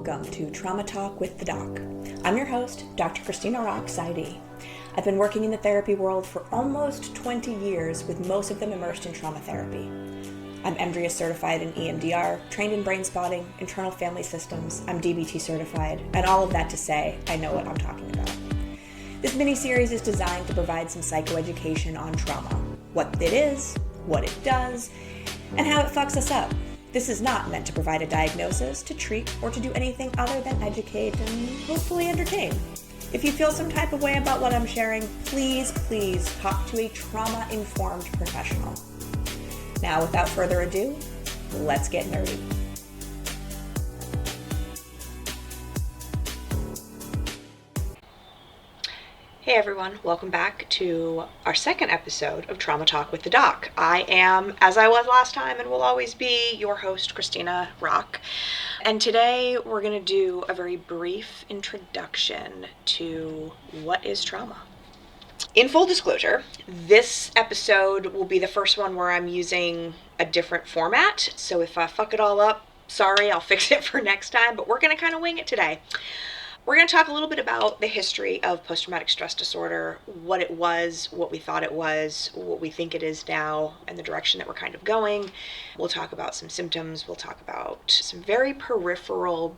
welcome to Trauma Talk with the Doc. I'm your host, Dr. Christina Rock, PsyD. I've been working in the therapy world for almost 20 years, with most of them immersed in trauma therapy. I'm MDRIA certified in EMDR, trained in brain spotting, internal family systems, I'm DBT certified, and all of that to say, I know what I'm talking about. This mini-series is designed to provide some psychoeducation on trauma, what it is, what it does, and how it fucks us up. This is not meant to provide a diagnosis, to treat, or to do anything other than educate and hopefully entertain. If you feel some type of way about what I'm sharing, please talk to a trauma-informed professional. Now, without further ado, let's get nerdy. Hey everyone, welcome back to our second episode of Trauma Talk with the Doc. I am, as I was last time and will always be, your host, Christina Rock. And today we're going to do a very brief introduction to what is trauma. In full disclosure, this episode will be the first one where I'm using a different format. So if I fuck it all up, sorry, I'll fix it for next time, but we're going to kind of wing it today. We're going to talk a little bit about the history of post-traumatic stress disorder, what it was, what we thought it was, what we think it is now, and the direction that we're kind of going. We'll talk about some symptoms. We'll talk about some very peripheral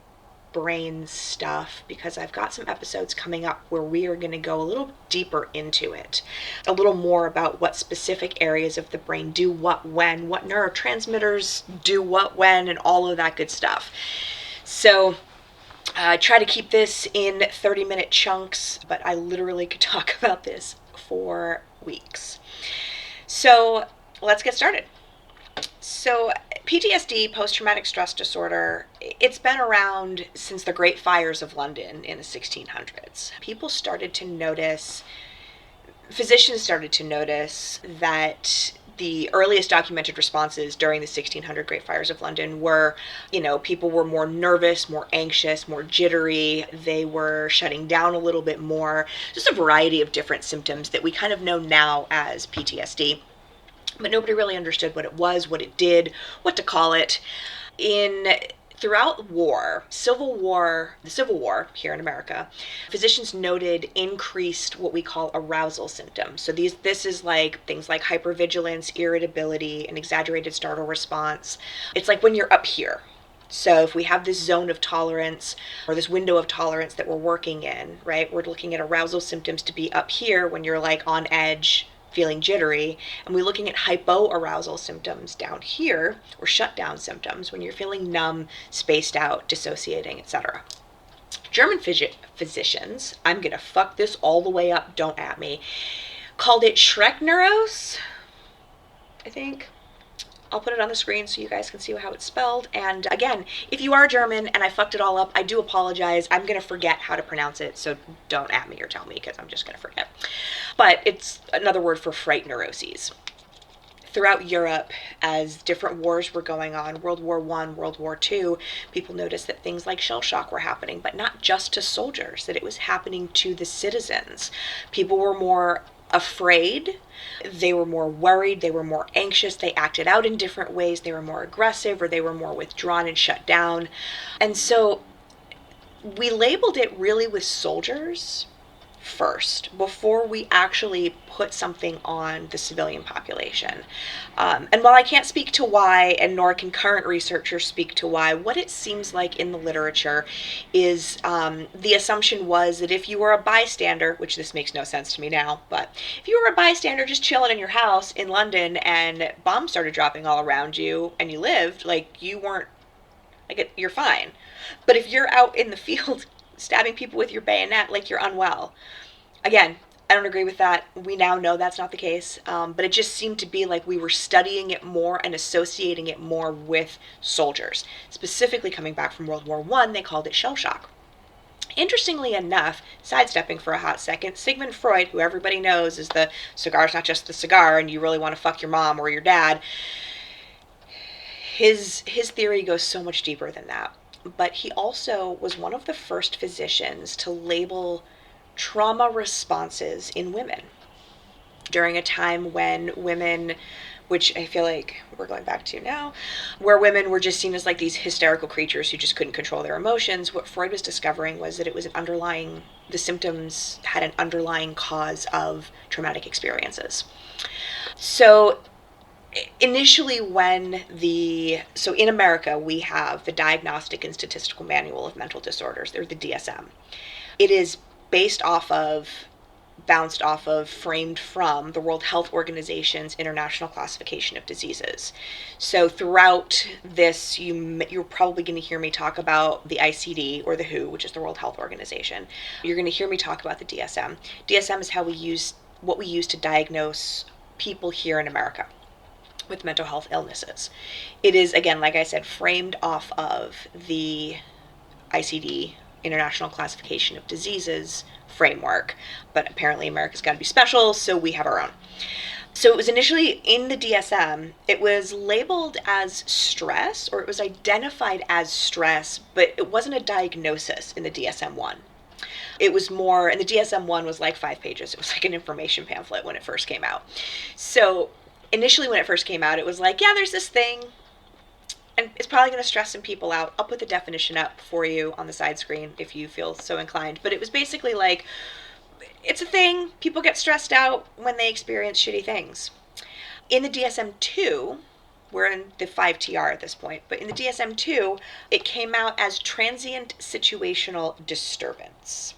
brain stuff, because I've got some episodes coming up where we are going to go a little deeper into it, a little more about what specific areas of the brain do what when, what neurotransmitters do what when, and all of that good stuff. So try to keep this in 30-minute chunks, but I literally could talk about this for weeks. So let's get started. So PTSD, post-traumatic stress disorder, it's been around since the Great Fires of London in the 1600s. Physicians started to notice that the earliest documented responses during the 1600 Great Fires of London were, people were more nervous, more anxious, more jittery. They were shutting down a little bit more. Just a variety of different symptoms that we kind of know now as PTSD. But nobody really understood what it was, what it did, what to call it. Throughout the Civil War here in America, physicians noted increased what we call arousal symptoms. So this is like things like hypervigilance, irritability, an exaggerated startle response. It's like when you're up here. So if we have this zone of tolerance or this window of tolerance that we're working in, right, we're looking at arousal symptoms to be up here when you're like on edge, feeling jittery, and we're looking at hypoarousal symptoms down here, or shutdown symptoms, when you're feeling numb, spaced out, dissociating, etc. German physicians, I'm gonna fuck this all the way up, don't at me, called it Schreckneurose, I think. I'll put it on the screen so you guys can see how it's spelled. And again, if you are German and I fucked it all up, I do apologize. I'm going to forget how to pronounce it, so don't at me or tell me, because I'm just going to forget. But it's another word for fright neuroses. Throughout Europe, as different wars were going on, World War I, World War II, people noticed that things like shell shock were happening, but not just to soldiers, that it was happening to the citizens. People were more afraid, they were more worried, they were more anxious, they acted out in different ways, they were more aggressive, or they were more withdrawn and shut down. And so we labeled it really with soldiers first, before we actually put something on the civilian population. And while I can't speak to why, and nor can current researchers speak to why, what it seems like in the literature is the assumption was that if you were a bystander, which this makes no sense to me now, but if you were a bystander just chilling in your house in London and bombs started dropping all around you and you lived, you're fine. But if you're out in the field stabbing people with your bayonet, you're unwell. Again, I don't agree with that. We now know that's not the case, but it just seemed to be like we were studying it more and associating it more with soldiers. Specifically coming back from World War I, they called it shell shock. Interestingly enough, sidestepping for a hot second, Sigmund Freud, who everybody knows is the cigar's not just the cigar and you really want to fuck your mom or your dad, his theory goes so much deeper than that. But he also was one of the first physicians to label trauma responses in women during a time when women which I feel like we're going back to now, where women were just seen as like these hysterical creatures who just couldn't control their emotions. What Freud was discovering was that it was the symptoms had an underlying cause of traumatic experiences. So initially so in America, we have the Diagnostic and Statistical Manual of Mental Disorders, or the DSM. It is bounced off of, framed from the World Health Organization's International Classification of Diseases. So throughout this, you're probably going to hear me talk about the ICD, or the WHO, which is the World Health Organization. You're going to hear me talk about the DSM. DSM is what we use to diagnose people here in America with mental health illnesses. It is, again, like I said, framed off of the ICD, International Classification of Diseases framework, but apparently America's got to be special, so we have our own. So it was initially in the DSM, it was labeled as stress, or it was identified as stress, but it wasn't a diagnosis in the DSM-1. It was more, and the DSM-1 was like 5 pages. It was like an information pamphlet when it first came out. So initially when it first came out, it was like, yeah, there's this thing, and it's probably going to stress some people out. I'll put the definition up for you on the side screen if you feel so inclined. But it was basically like, it's a thing. People get stressed out when they experience shitty things. In the DSM-2, we're in the 5TR at this point, but in the DSM-2, it came out as transient situational disturbance,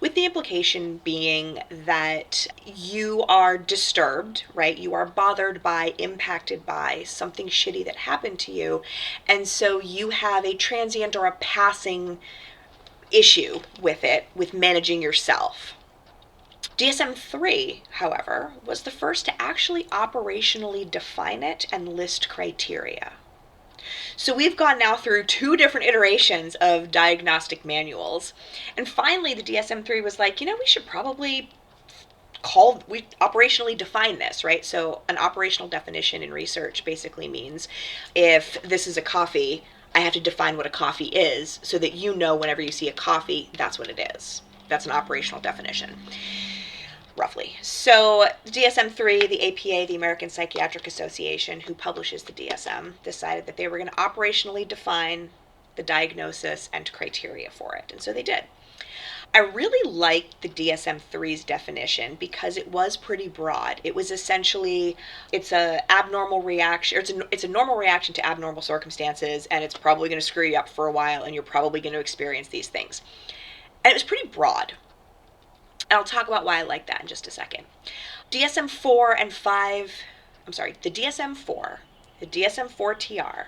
with the implication being that you are disturbed, right? You are bothered by, impacted by something shitty that happened to you, and so you have a transient or a passing issue with it, with managing yourself. DSM-3, however, was the first to actually operationally define it and list criteria. So we've gone now through 2 different iterations of diagnostic manuals, and finally the DSM-3 was like, we should probably we operationally define this, right? So an operational definition in research basically means if this is a coffee, I have to define what a coffee is so that whenever you see a coffee, that's what it is. That's an operational definition, roughly. So the DSM-3, the APA, the American Psychiatric Association, who publishes the DSM, decided that they were going to operationally define the diagnosis and criteria for it. And so they did. I really liked the DSM-3's definition because it was pretty broad. It was essentially, it's a abnormal reaction, or it's a normal reaction to abnormal circumstances, and it's probably going to screw you up for a while, and you're probably going to experience these things. And it was pretty broad. And I'll talk about why I like that in just a second. DSM-4 and 5, the DSM-4, the DSM-4TR,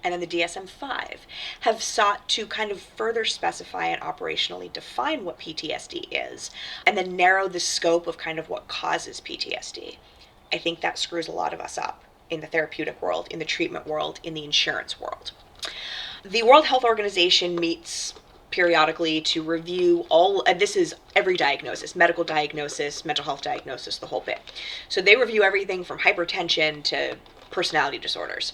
and then the DSM-5 have sought to kind of further specify and operationally define what PTSD is, and then narrow the scope of kind of what causes PTSD. I think that screws a lot of us up in the therapeutic world, in the treatment world, in the insurance world. The World Health Organization meets periodically to review this is every diagnosis, medical diagnosis, mental health diagnosis, the whole bit. So they review everything from hypertension to personality disorders.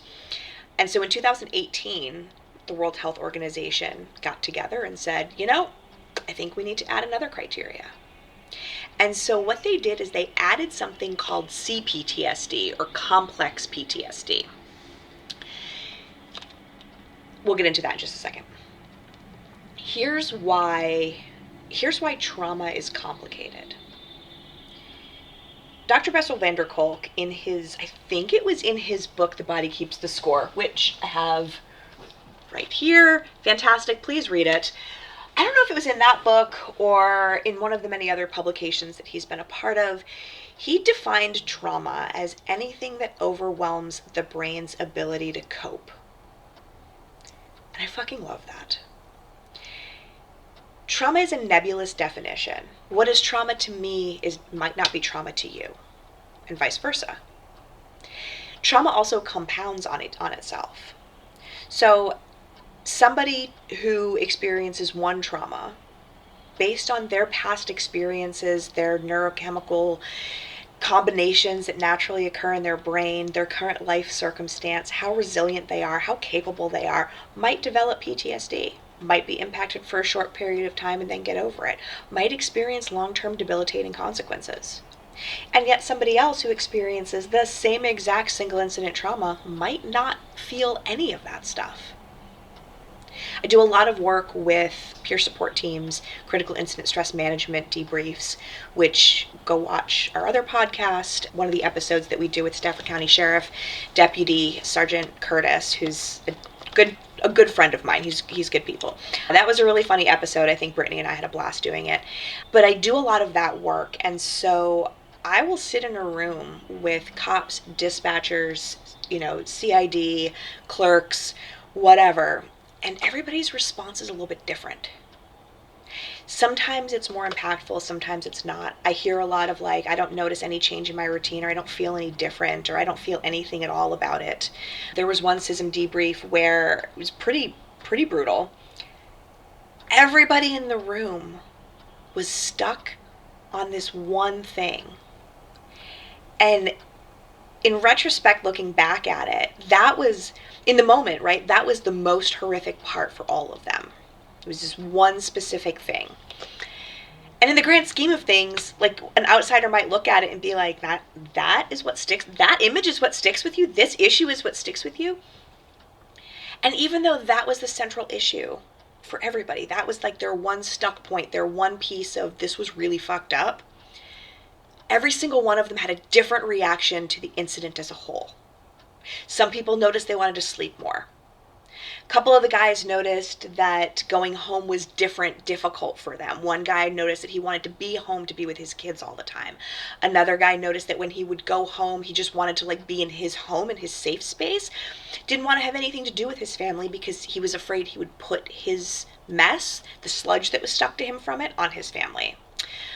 And so in 2018, the World Health Organization got together and said, I think we need to add another criteria. And so what they did is they added something called CPTSD, or complex PTSD. We'll get into that in just a second. Here's why trauma is complicated. Dr. Bessel van der Kolk, I think it was in his book, The Body Keeps the Score, which I have right here. Fantastic, please read it. I don't know if it was in that book or in one of the many other publications that he's been a part of. He defined trauma as anything that overwhelms the brain's ability to cope. And I fucking love that. Trauma is a nebulous definition. What is trauma to me might not be trauma to you, and vice versa. Trauma also compounds on itself. So somebody who experiences one trauma, based on their past experiences, their neurochemical combinations that naturally occur in their brain, their current life circumstance, how resilient they are, how capable they are, might develop PTSD. Might be impacted for a short period of time and then get over it, might experience long-term debilitating consequences. And yet somebody else who experiences the same exact single incident trauma might not feel any of that stuff. I do a lot of work with peer support teams, critical incident stress management debriefs, which go watch our other podcast. One of the episodes that we do with Stafford County Sheriff Deputy Sergeant Curtis, who's a good friend of mine. He's good people. That was a really funny episode. I think Brittany and I had a blast doing it. But I do a lot of that work, and so I will sit in a room with cops, dispatchers, CID, clerks, whatever, and everybody's response is a little bit different. Sometimes it's more impactful, sometimes it's not. I hear a lot of I don't notice any change in my routine, or I don't feel any different, or I don't feel anything at all about it. There was one SISM debrief where it was pretty brutal. Everybody in the room was stuck on this one thing. And in retrospect, looking back at it, that was, in the moment, right, that was the most horrific part for all of them. It was this one specific thing. And in the grand scheme of things, an outsider might look at it and be like, that is what sticks, that image is what sticks with you, this issue is what sticks with you. And even though that was the central issue for everybody, that was their one stuck point, their one piece of this was really fucked up, every single one of them had a different reaction to the incident as a whole. Some people noticed they wanted to sleep more. A couple of the guys noticed that going home was difficult for them. One guy noticed that he wanted to be home to be with his kids all the time. Another guy noticed that when he would go home, he just wanted to be in his home, in his safe space. Didn't want to have anything to do with his family because he was afraid he would put his mess, the sludge that was stuck to him from it, on his family.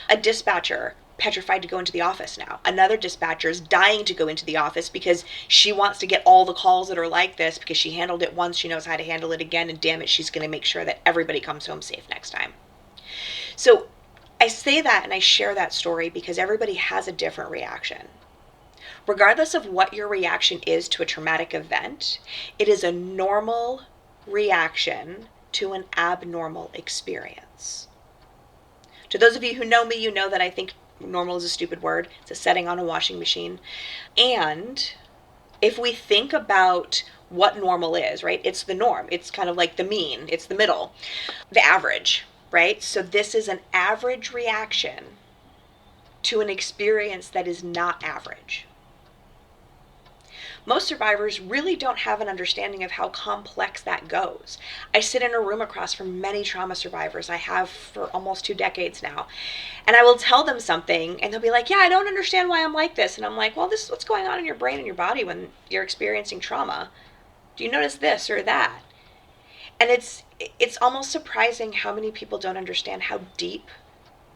A dispatcher petrified to go into the office now. Another dispatcher is dying to go into the office because she wants to get all the calls that are like this because she handled it once, she knows how to handle it again, and damn it, she's going to make sure that everybody comes home safe next time. So I say that and I share that story because everybody has a different reaction. Regardless of what your reaction is to a traumatic event, it is a normal reaction to an abnormal experience. To those of you who know me, you know that I think normal is a stupid word. It's a setting on a washing machine. And if we think about what normal is, right? It's the norm. It's kind of like the mean. It's the middle. The average, right? So this is an average reaction to an experience that is not average. Most survivors really don't have an understanding of how complex that goes. I sit in a room across from many trauma survivors. I have for almost 2 decades now. And I will tell them something and they'll be like, yeah, I don't understand why I'm like this. And I'm like, well, this is what's going on in your brain and your body when you're experiencing trauma. Do you notice this or that? And it's almost surprising how many people don't understand how deep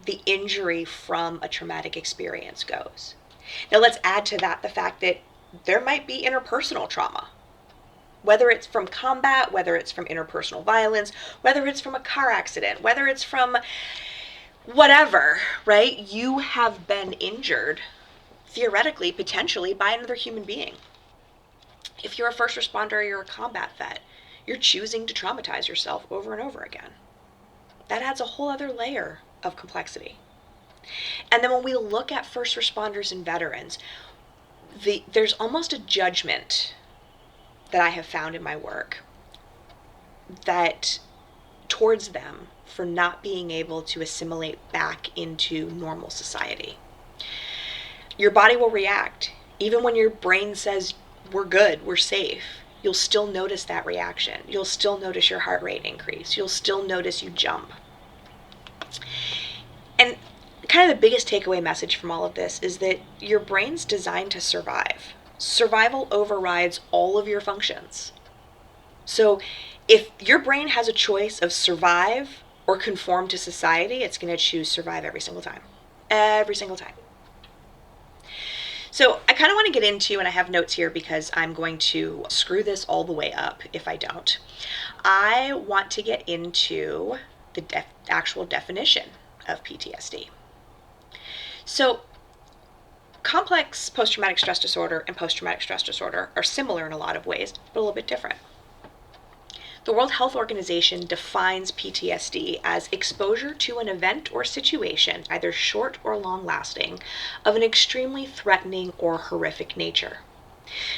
the injury from a traumatic experience goes. Now let's add to that the fact that there might be interpersonal trauma, whether it's from combat, whether it's from interpersonal violence, whether it's from a car accident, whether it's from whatever, right? You have been injured, theoretically, potentially, by another human being. If you're a first responder or you're a combat vet, you're choosing to traumatize yourself over and over again. That adds a whole other layer of complexity. And then when we look at first responders and veterans, there's almost a judgment that I have found in my work that towards them for not being able to assimilate back into normal society. Your body will react. Even when your brain says, we're good, we're safe, you'll still notice that reaction. You'll still notice your heart rate increase. You'll still notice you jump. And kind of the biggest takeaway message from all of this is that your brain's designed to survive. Survival overrides all of your functions. So if your brain has a choice of survive or conform to society, it's going to choose survive every single time. Every single time. So I kind of want to get into, and I have notes here because I'm going to screw this all the way up if I don't. I want to get into the actual definition of PTSD. So complex post-traumatic stress disorder and post-traumatic stress disorder are similar in a lot of ways, but a little bit different. The World Health Organization defines PTSD as exposure to an event or situation, either short or long lasting, of an extremely threatening or horrific nature.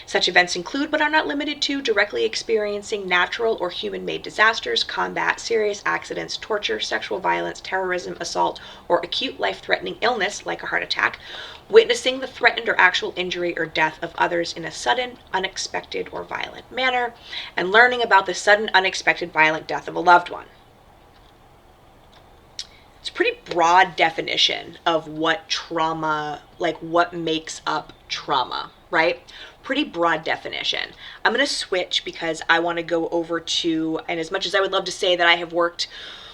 Such events include, but are not limited to, directly experiencing natural or human-made disasters, combat, serious accidents, torture, sexual violence, terrorism, assault, or acute life-threatening illness like a heart attack, witnessing the threatened or actual injury or death of others in a sudden, unexpected, or violent manner, and learning about the sudden, unexpected, violent death of a loved one. It's a pretty broad definition of what trauma, like what makes up trauma, right? Pretty broad definition. I'm going to switch because I want to go over to, and as much as I would love to say that I have worked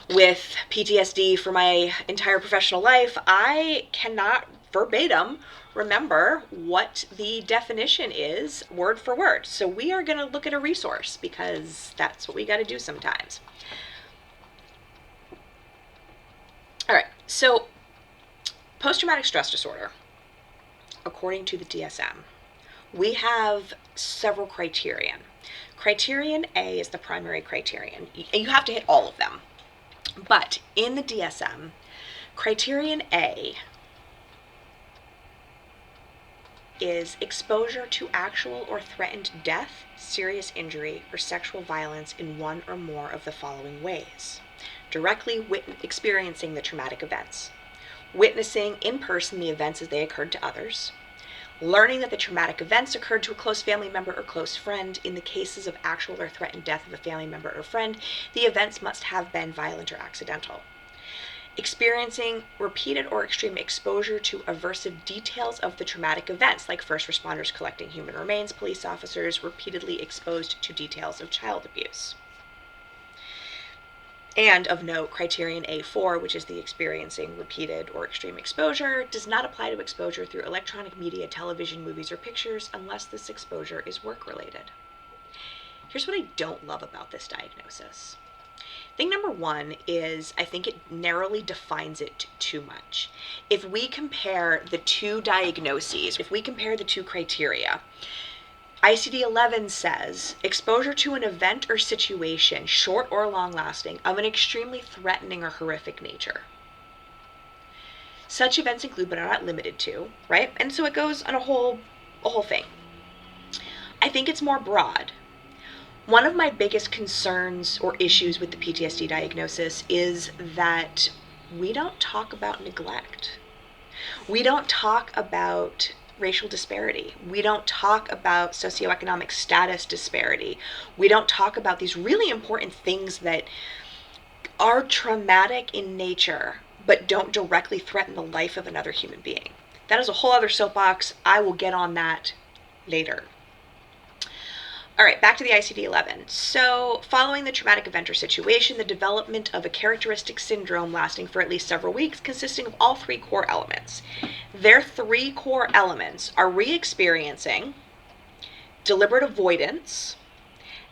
with PTSD for my entire professional life, I cannot verbatim remember what the definition is word for word. So we are going to look at a resource because that's what we got to do sometimes. All right, so post-traumatic stress disorder, according to the DSM, we have several criterion. Criterion A is the primary criterion, and you have to hit all of them. But in the DSM, criterion A is exposure to actual or threatened death, serious injury, or sexual violence in one or more of the following ways. Directly experiencing the traumatic events, witnessing in person the events as they occurred to others, learning that the traumatic events occurred to a close family member or close friend. In the cases of actual or threatened death of a family member or friend, the events must have been violent or accidental. Experiencing repeated or extreme exposure to aversive details of the traumatic events, like first responders collecting human remains, police officers repeatedly exposed to details of child abuse. And of note, criterion A4, which is the experiencing repeated or extreme exposure, does not apply to exposure through electronic media, television, movies, or pictures unless this exposure is work-related. Here's what I don't love about this diagnosis. Thing number one is I think it narrowly defines it too much. If we compare the two diagnoses, if we compare the two criteria, ICD-11 says exposure to an event or situation, short or long-lasting, of an extremely threatening or horrific nature. Such events include, but are not limited to, right? And so it goes on a whole thing. I think it's more broad. One of my biggest concerns or issues with the PTSD diagnosis is that we don't talk about neglect. We don't talk about racial disparity. We don't talk about socioeconomic status disparity. We don't talk about these really important things that are traumatic in nature, but don't directly threaten the life of another human being. That is a whole other soapbox. I will get on that later. All right, back to the ICD-11. So, following the traumatic event or situation, the development of a characteristic syndrome lasting for at least several weeks, consisting of all three core elements. Their three core elements are re-experiencing, deliberate avoidance,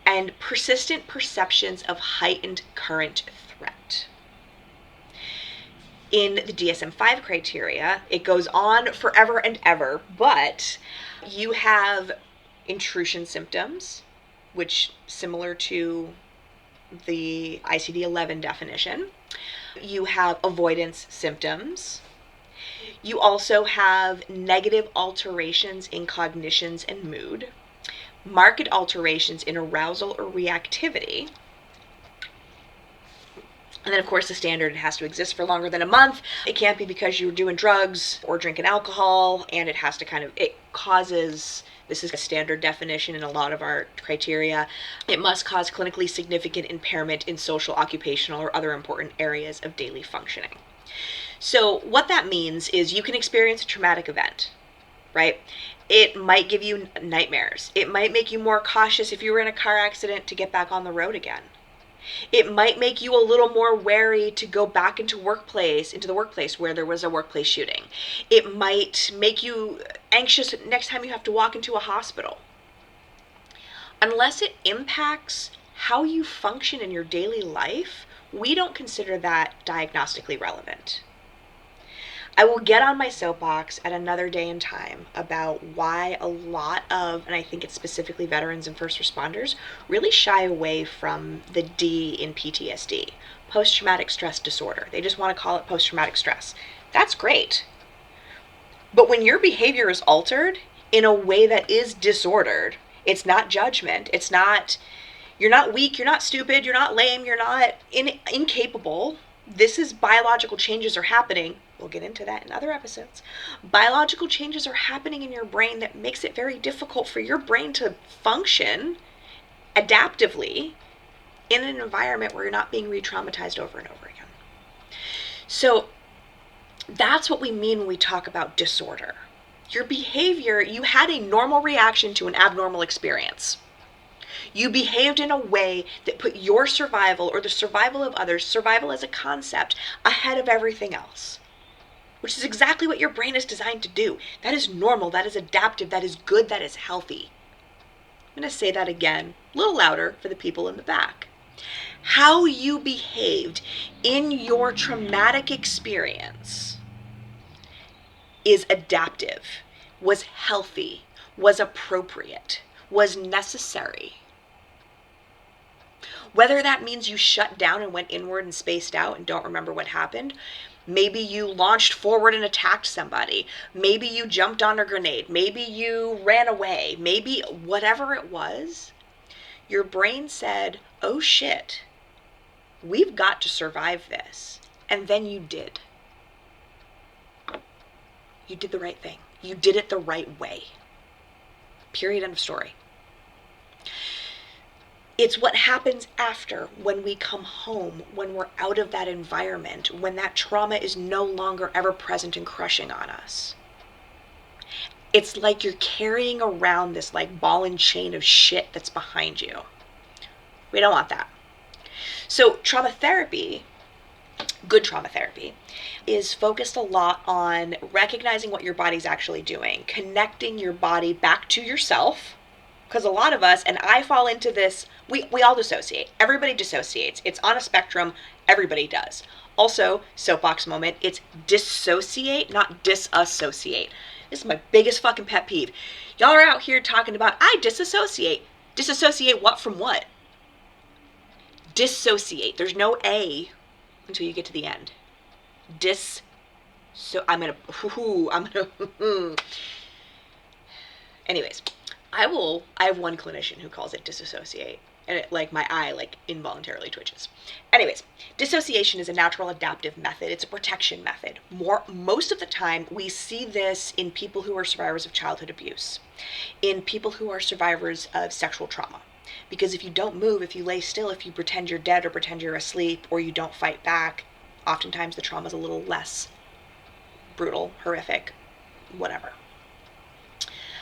and persistent perceptions of heightened current threat. In the DSM-5 criteria, it goes on forever and ever, but you have intrusion symptoms, which similar to the ICD-11 definition. You have avoidance symptoms. You also have negative alterations in cognitions and mood, marked alterations in arousal or reactivity. And then, of course, the standard, it has to exist for longer than a month. It can't be because you're doing drugs or drinking alcohol, and it has to it causes, this is a standard definition in a lot of our criteria, it must cause clinically significant impairment in social, occupational, or other important areas of daily functioning. So what that means is you can experience a traumatic event, right? It might give you nightmares. It might make you more cautious if you were in a car accident to get back on the road again. It might make you a little more wary to go back into the workplace where there was a workplace shooting. It might make you anxious next time you have to walk into a hospital. Unless it impacts how you function in your daily life, we don't consider that diagnostically relevant. I will get on my soapbox at another day and time about why a lot of, and I think it's specifically veterans and first responders, really shy away from the D in PTSD, post-traumatic stress disorder. They just want to call it post-traumatic stress. That's great. But when your behavior is altered in a way that is disordered, it's not judgment. It's not, you're not weak, you're not stupid, you're not lame, you're not incapable. This is biological changes are happening. We'll get into that in other episodes. Biological changes are happening in your brain that makes it very difficult for your brain to function adaptively in an environment where you're not being re-traumatized over and over again. So that's what we mean when we talk about disorder. Your behavior, you had a normal reaction to an abnormal experience. You behaved in a way that put your survival or the survival of others, survival as a concept, ahead of everything else, which is exactly what your brain is designed to do. That is normal, that is adaptive, that is good, that is healthy. I'm going to say that again, a little louder for the people in the back. How you behaved in your traumatic experience is adaptive, was healthy, was appropriate, was necessary. Whether that means you shut down and went inward and spaced out and don't remember what happened, maybe you launched forward and attacked somebody, maybe you jumped on a grenade, maybe you ran away, maybe whatever it was, your brain said, oh shit, we've got to survive this. And then you did. You did the right thing. You did it the right way. Period, end of story. It's what happens after, when we come home, when we're out of that environment, when that trauma is no longer ever present and crushing on us. It's like you're carrying around this like ball and chain of shit that's behind you. We don't want that. So trauma therapy, good trauma therapy, is focused a lot on recognizing what your body's actually doing, connecting your body back to yourself. Because a lot of us, and I fall into this, we all dissociate. Everybody dissociates. It's on a spectrum. Everybody does. Also, soapbox moment, it's dissociate, not disassociate. This is my biggest fucking pet peeve. Y'all are out here talking about, I disassociate. Disassociate what from what? Dissociate. There's no A until you get to the end. Anyways, I have one clinician who calls it disassociate, and it, like, my eye like involuntarily twitches. Anyways, dissociation is a natural adaptive method. It's a protection method. Most of the time we see this in people who are survivors of childhood abuse, in people who are survivors of sexual trauma. Because if you don't move, if you lay still, if you pretend you're dead or pretend you're asleep, or you don't fight back, oftentimes the trauma is a little less brutal, horrific, whatever.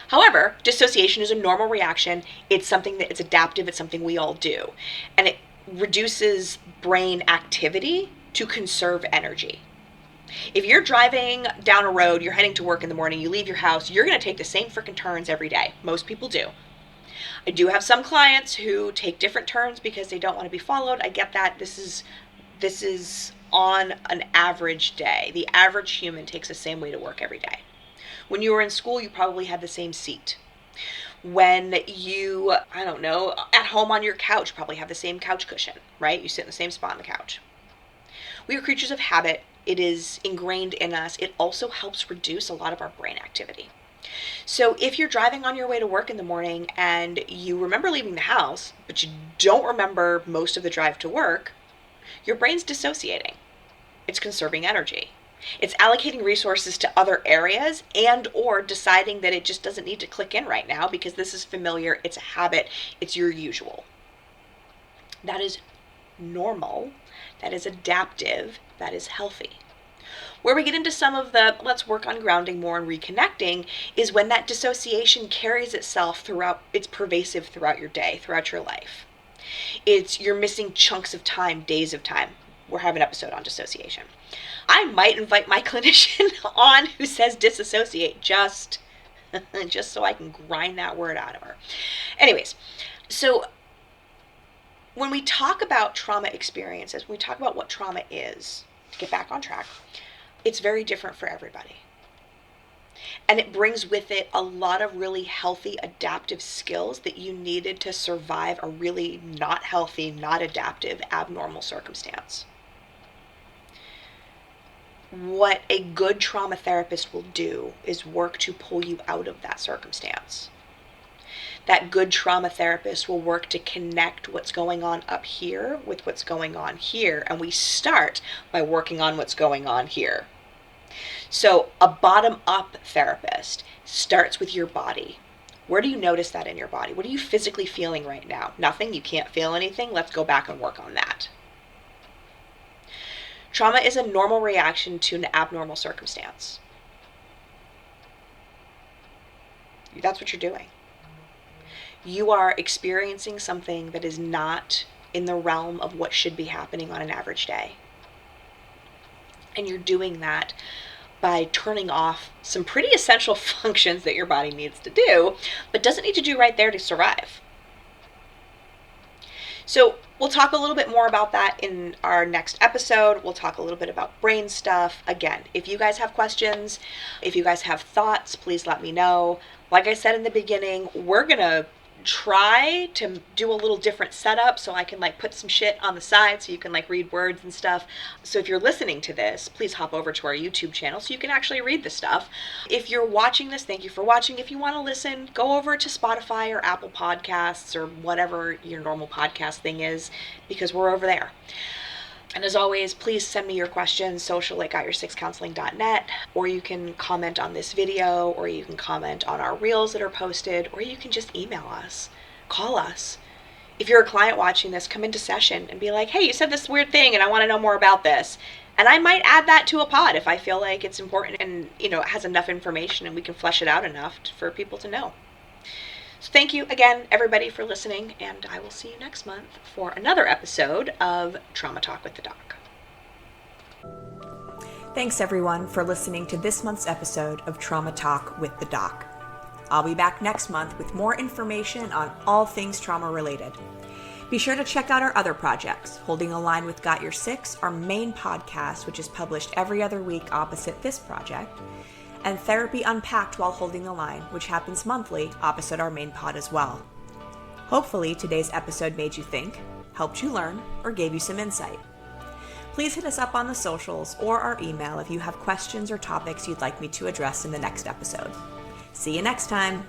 However, dissociation is a normal reaction. It's something that it's adaptive. It's something we all do. And it reduces brain activity to conserve energy. If you're driving down a road, you're heading to work in the morning, you leave your house, you're going to take the same freaking turns every day. Most people do. I do have some clients who take different turns because they don't want to be followed. I get that. This is on an average day. The average human takes the same way to work every day. When you were in school, you probably had the same seat. When you, I don't know, at home on your couch, probably have the same couch cushion, right? You sit in the same spot on the couch. We are creatures of habit. It is ingrained in us. It also helps reduce a lot of our brain activity. So if you're driving on your way to work in the morning and you remember leaving the house, but you don't remember most of the drive to work, your brain's dissociating. It's conserving energy. It's allocating resources to other areas and or deciding that it just doesn't need to click in right now because this is familiar, it's a habit, it's your usual. That is normal, that is adaptive, that is healthy. Where we get into some of the let's work on grounding more and reconnecting is when that dissociation carries itself throughout, it's pervasive throughout your day, throughout your life. You're missing chunks of time, days of time. We'll have an episode on dissociation. I might invite my clinician on who says disassociate just so I can grind that word out of her. Anyways, so when we talk about trauma experiences, when we talk about what trauma is, to get back on track, It's very different for everybody. And it brings with it a lot of really healthy adaptive skills that you needed to survive a really not healthy, not adaptive, abnormal circumstance. What a good trauma therapist will do is work to pull you out of that circumstance. That good trauma therapist will work to connect what's going on up here with what's going on here. And we start by working on what's going on here. So a bottom-up therapist starts with your body. Where do you notice that in your body? What are you physically feeling right now? Nothing? You can't feel anything? Let's go back and work on that. Trauma is a normal reaction to an abnormal circumstance. That's what you're doing. You are experiencing something that is not in the realm of what should be happening on an average day. And you're doing that by turning off some pretty essential functions that your body needs to do, but doesn't need to do right there to survive. So we'll talk a little bit more about that in our next episode. We'll talk a little bit about brain stuff. Again, if you guys have questions, if you guys have thoughts, please let me know. Like I said in the beginning, we're going to try to do a little different setup so I can put some shit on the side so you can read words and stuff. So if you're listening to this, please hop over to our YouTube channel so you can actually read the stuff. If you're watching this, thank you for watching. If you want to listen, go over to Spotify or Apple Podcasts or whatever your normal podcast thing is, because we're over there. And as always, please send me your questions, social@gotyoursixcounseling.net, or you can comment on this video, or you can comment on our reels that are posted, or you can just email us, call us. If you're a client watching this, come into session and be like, hey, you said this weird thing and I want to know more about this. And I might add that to a pod if I feel like it's important and, it has enough information and we can flesh it out enough for people to know. So thank you again, everybody, for listening, and I will see you next month for another episode of Trauma Talk with the Doc. Thanks, everyone, for listening to this month's episode of Trauma Talk with the Doc. I'll be back next month with more information on all things trauma-related. Be sure to check out our other projects, Holding the Line with Got Your Six, our main podcast, which is published every other week opposite this project, and Therapy Unpacked While Holding the Line, which happens monthly opposite our main pod as well. Hopefully today's episode made you think, helped you learn, or gave you some insight. Please hit us up on the socials or our email if you have questions or topics you'd like me to address in the next episode. See you next time!